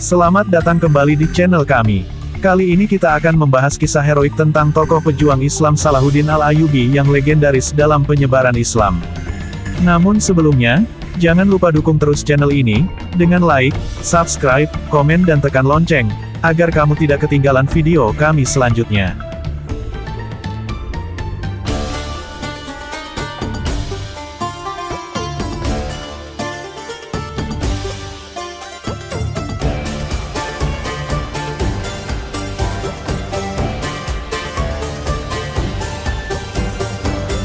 Selamat datang kembali di channel kami. Kali ini kita akan membahas kisah heroik tentang tokoh pejuang Islam Salahuddin Al-Ayyubi yang legendaris dalam penyebaran Islam. Namun sebelumnya, jangan lupa dukung terus channel ini, dengan like, subscribe, komen dan tekan lonceng, agar kamu tidak ketinggalan video kami selanjutnya.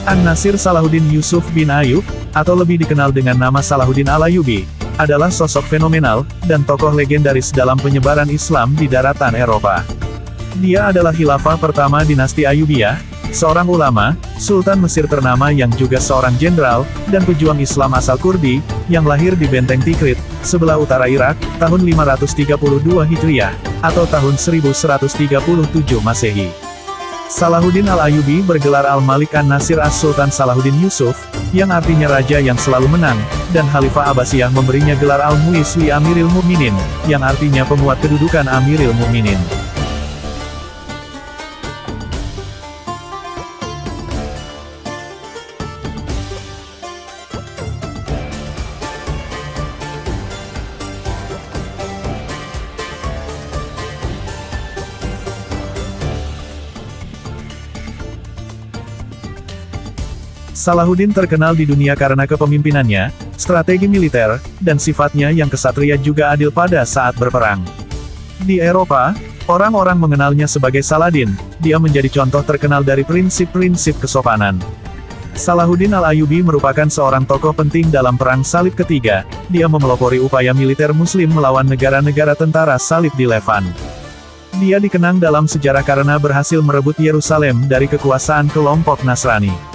An-Nasir Salahuddin Yusuf bin Ayyub, atau lebih dikenal dengan nama Salahuddin Al-Ayyubi, adalah sosok fenomenal, dan tokoh legendaris dalam penyebaran Islam di daratan Eropa. Dia adalah khilafah pertama dinasti Ayyubiyah, seorang ulama, Sultan Mesir ternama yang juga seorang jenderal, dan pejuang Islam asal Kurdi, yang lahir di Benteng Tikrit, sebelah utara Irak, tahun 532 Hijriah, atau tahun 1137 Masehi. Salahuddin Al-Ayyubi bergelar Al-Malik An-Nasir As-Sultan Salahuddin Yusuf, yang artinya raja yang selalu menang, dan Khalifah Abbasiyah memberinya gelar Al-Mu'izz li Amiril Mu'minin, yang artinya penguat kedudukan Amiril Mu'minin. Salahuddin terkenal di dunia karena kepemimpinannya, strategi militer, dan sifatnya yang kesatria juga adil pada saat berperang. Di Eropa, orang-orang mengenalnya sebagai Saladin, dia menjadi contoh terkenal dari prinsip-prinsip kesopanan. Salahuddin Al-Ayyubi merupakan seorang tokoh penting dalam Perang Salib Ketiga, dia memelopori upaya militer Muslim melawan negara-negara tentara salib di Levant. Dia dikenang dalam sejarah karena berhasil merebut Yerusalem dari kekuasaan kelompok Nasrani.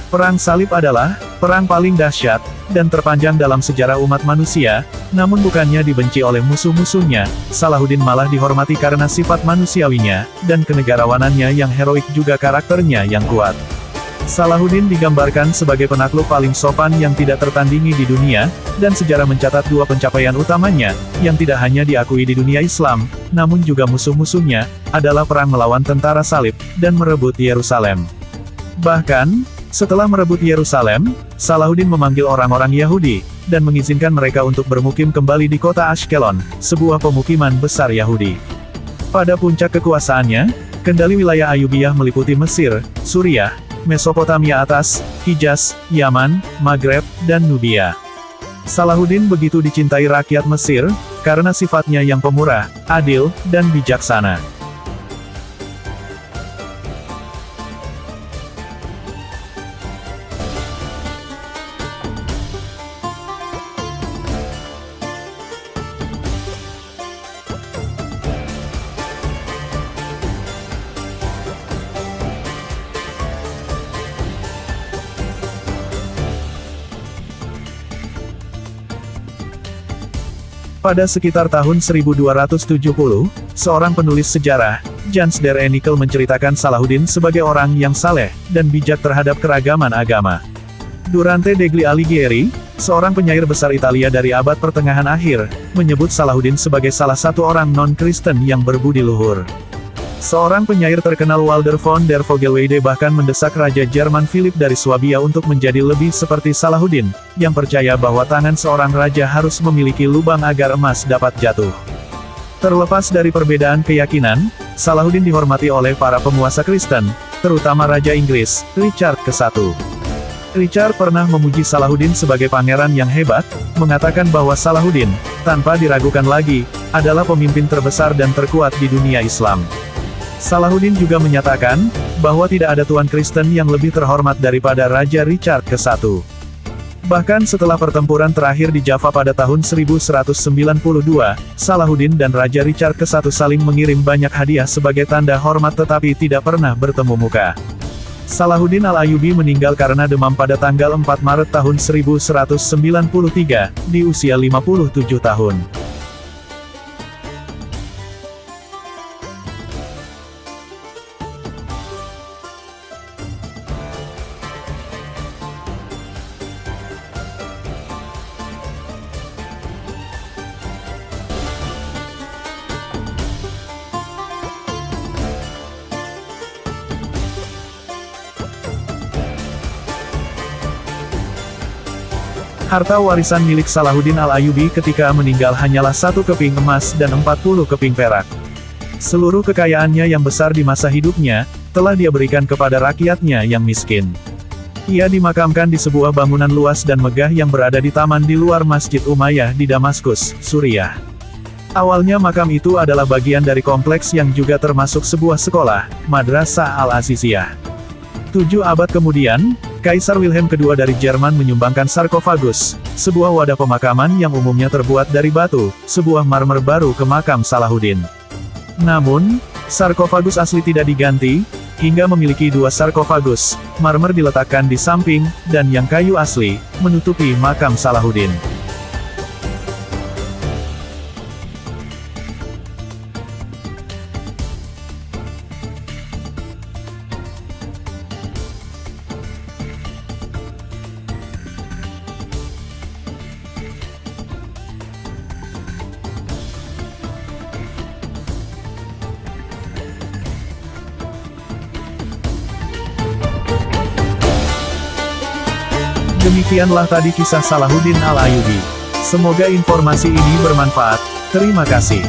Perang Salib adalah perang paling dahsyat dan terpanjang dalam sejarah umat manusia, namun bukannya dibenci oleh musuh-musuhnya, Salahuddin malah dihormati karena sifat manusiawinya, dan kenegarawanannya yang heroik juga karakternya yang kuat. Salahuddin digambarkan sebagai penakluk paling sopan yang tidak tertandingi di dunia, dan sejarah mencatat dua pencapaian utamanya, yang tidak hanya diakui di dunia Islam, namun juga musuh-musuhnya, adalah perang melawan tentara salib, dan merebut Yerusalem. Bahkan, setelah merebut Yerusalem, Salahuddin memanggil orang-orang Yahudi, dan mengizinkan mereka untuk bermukim kembali di kota Ashkelon, sebuah pemukiman besar Yahudi. Pada puncak kekuasaannya, kendali wilayah Ayyubiyah meliputi Mesir, Suriah, Mesopotamia atas, Hijaz, Yaman, Maghreb, dan Nubia. Salahuddin begitu dicintai rakyat Mesir, karena sifatnya yang pemurah, adil, dan bijaksana. Pada sekitar tahun 1270, seorang penulis sejarah, Jan der Enickel menceritakan Salahuddin sebagai orang yang saleh, dan bijak terhadap keragaman agama. Durante degli Alighieri, seorang penyair besar Italia dari abad pertengahan akhir, menyebut Salahuddin sebagai salah satu orang non-Kristen yang berbudi luhur. Seorang penyair terkenal Walter von der Vogelweide bahkan mendesak Raja Jerman Philip dari Swabia untuk menjadi lebih seperti Salahuddin, yang percaya bahwa tangan seorang raja harus memiliki lubang agar emas dapat jatuh. Terlepas dari perbedaan keyakinan, Salahuddin dihormati oleh para penguasa Kristen, terutama Raja Inggris, Richard I. Richard pernah memuji Salahuddin sebagai pangeran yang hebat, mengatakan bahwa Salahuddin, tanpa diragukan lagi, adalah pemimpin terbesar dan terkuat di dunia Islam. Salahuddin juga menyatakan, bahwa tidak ada tuan Kristen yang lebih terhormat daripada Raja Richard I. Bahkan setelah pertempuran terakhir di Java pada tahun 1192, Salahuddin dan Raja Richard I saling mengirim banyak hadiah sebagai tanda hormat tetapi tidak pernah bertemu muka. Salahuddin Al-Ayyubi meninggal karena demam pada tanggal 4 Maret tahun 1193, di usia 57 tahun. Harta warisan milik Salahuddin Al-Ayyubi ketika meninggal hanyalah 1 keping emas dan 40 keping perak. Seluruh kekayaannya yang besar di masa hidupnya, telah dia berikan kepada rakyatnya yang miskin. Ia dimakamkan di sebuah bangunan luas dan megah yang berada di taman di luar Masjid Umayyah di Damaskus, Suriah. Awalnya makam itu adalah bagian dari kompleks yang juga termasuk sebuah sekolah, Madrasah Al-Aziziyah. 7 abad kemudian, Kaisar Wilhelm II dari Jerman menyumbangkan sarkofagus, sebuah wadah pemakaman yang umumnya terbuat dari batu, sebuah marmer baru ke makam Salahuddin. Namun, sarkofagus asli tidak diganti, hingga memiliki 2 sarkofagus, marmer diletakkan di samping, dan yang kayu asli, menutupi makam Salahuddin. Demikianlah tadi kisah Salahuddin Al-Ayyubi. Semoga informasi ini bermanfaat. Terima kasih.